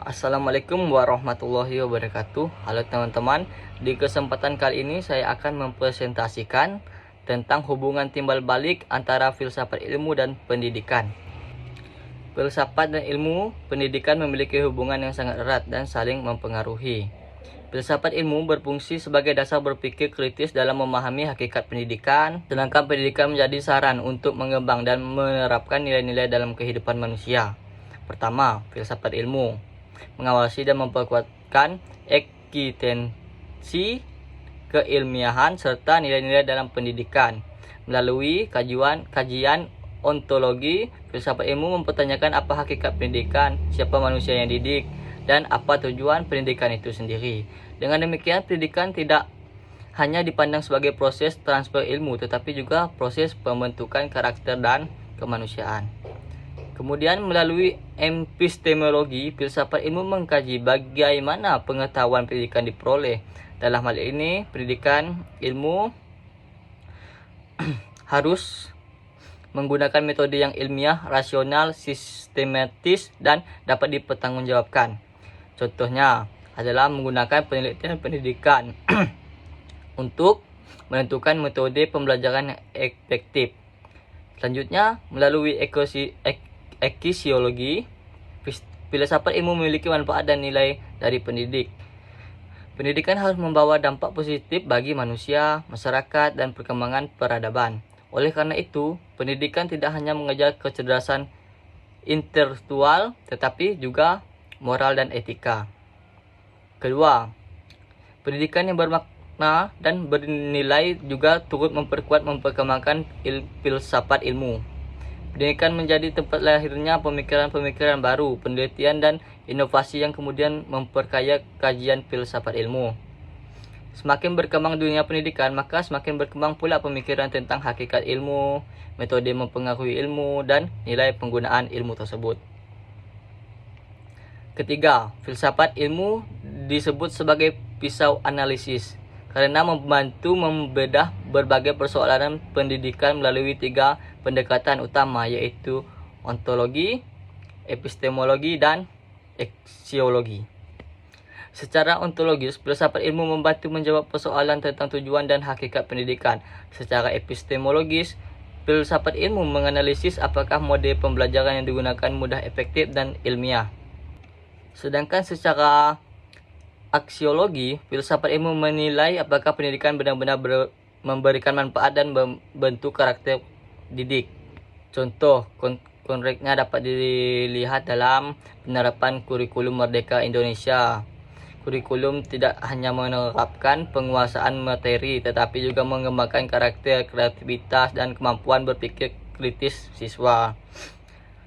Assalamualaikum warahmatullahi wabarakatuh. Halo teman-teman, di kesempatan kali ini saya akan mempresentasikan tentang hubungan timbal balik antara filsafat ilmu dan pendidikan. Filsafat dan ilmu pendidikan memiliki hubungan yang sangat erat dan saling mempengaruhi. Filsafat ilmu berfungsi sebagai dasar berpikir kritis dalam memahami hakikat pendidikan, sedangkan pendidikan menjadi saran untuk mengembang dan menerapkan nilai-nilai dalam kehidupan manusia. Pertama, filsafat ilmu mengawasi dan memperkuatkan eksistensi keilmiahan serta nilai-nilai dalam pendidikan. Melalui kajian ontologi, filsafat ilmu mempertanyakan apa hakikat pendidikan, siapa manusia yang didik, dan apa tujuan pendidikan itu sendiri. Dengan demikian, pendidikan tidak hanya dipandang sebagai proses transfer ilmu, tetapi juga proses pembentukan karakter dan kemanusiaan. Kemudian melalui epistemologi, filsafat ilmu mengkaji bagaimana pengetahuan pendidikan diperoleh. Dalam hal ini, pendidikan ilmu harus menggunakan metode yang ilmiah, rasional, sistematis, dan dapat dipertanggungjawabkan. Contohnya adalah menggunakan penelitian pendidikan untuk menentukan metode pembelajaran yang efektif. Selanjutnya, melalui ekisiologi, filsafat ilmu memiliki manfaat dan nilai dari pendidik. Pendidikan harus membawa dampak positif bagi manusia, masyarakat, dan perkembangan peradaban. Oleh karena itu, pendidikan tidak hanya mengajar kecerdasan intelektual, tetapi juga moral dan etika. Kedua, pendidikan yang bermakna dan bernilai juga turut memperkembangkan filsafat ilmu. Pendidikan menjadi tempat lahirnya pemikiran-pemikiran baru, penelitian dan inovasi yang kemudian memperkaya kajian filsafat ilmu. Semakin berkembang dunia pendidikan, maka semakin berkembang pula pemikiran tentang hakikat ilmu, metode mempengaruhi ilmu, dan nilai penggunaan ilmu tersebut. Ketiga, filsafat ilmu disebut sebagai pisau analisis karena membantu membedah berbagai persoalan pendidikan melalui tiga pendekatan utama, yaitu ontologi, epistemologi, dan eksiologi. Secara ontologis, filsafat ilmu membantu menjawab persoalan tentang tujuan dan hakikat pendidikan. Secara epistemologis, filsafat ilmu menganalisis apakah model pembelajaran yang digunakan mudah, efektif, dan ilmiah. Sedangkan secara aksiologi, filsafat ilmu menilai apakah pendidikan benar-benar memberikan manfaat dan membentuk karakter didik. Contoh konkretnya dapat dilihat dalam penerapan kurikulum Merdeka Indonesia. Kurikulum tidak hanya menerapkan penguasaan materi, tetapi juga mengembangkan karakter, kreativitas, dan kemampuan berpikir kritis siswa.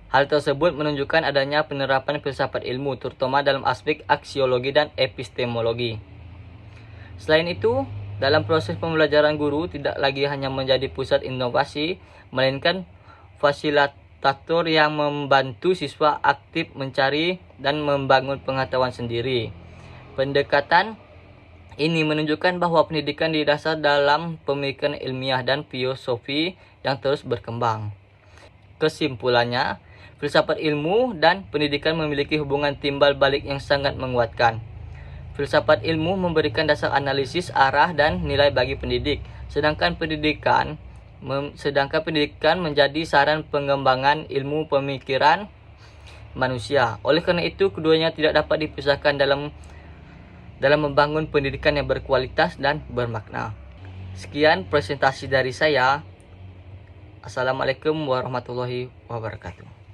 Hal tersebut menunjukkan adanya penerapan filsafat ilmu, terutama dalam aspek aksiologi dan epistemologi. Selain itu, dalam proses pembelajaran guru tidak lagi hanya menjadi pusat inovasi, melainkan fasilitator yang membantu siswa aktif mencari dan membangun pengetahuan sendiri. Pendekatan ini menunjukkan bahwa pendidikan didasar dalam pemikiran ilmiah dan filosofi yang terus berkembang. Kesimpulannya, filsafat ilmu dan pendidikan memiliki hubungan timbal balik yang sangat menguatkan. Filsafat ilmu memberikan dasar analisis, arah, dan nilai bagi pendidik, sedangkan pendidikan menjadi saran pengembangan ilmu pemikiran manusia. Oleh karena itu, keduanya tidak dapat dipisahkan dalam membangun pendidikan yang berkualitas dan bermakna. Sekian presentasi dari saya. Assalamualaikum warahmatullahi wabarakatuh.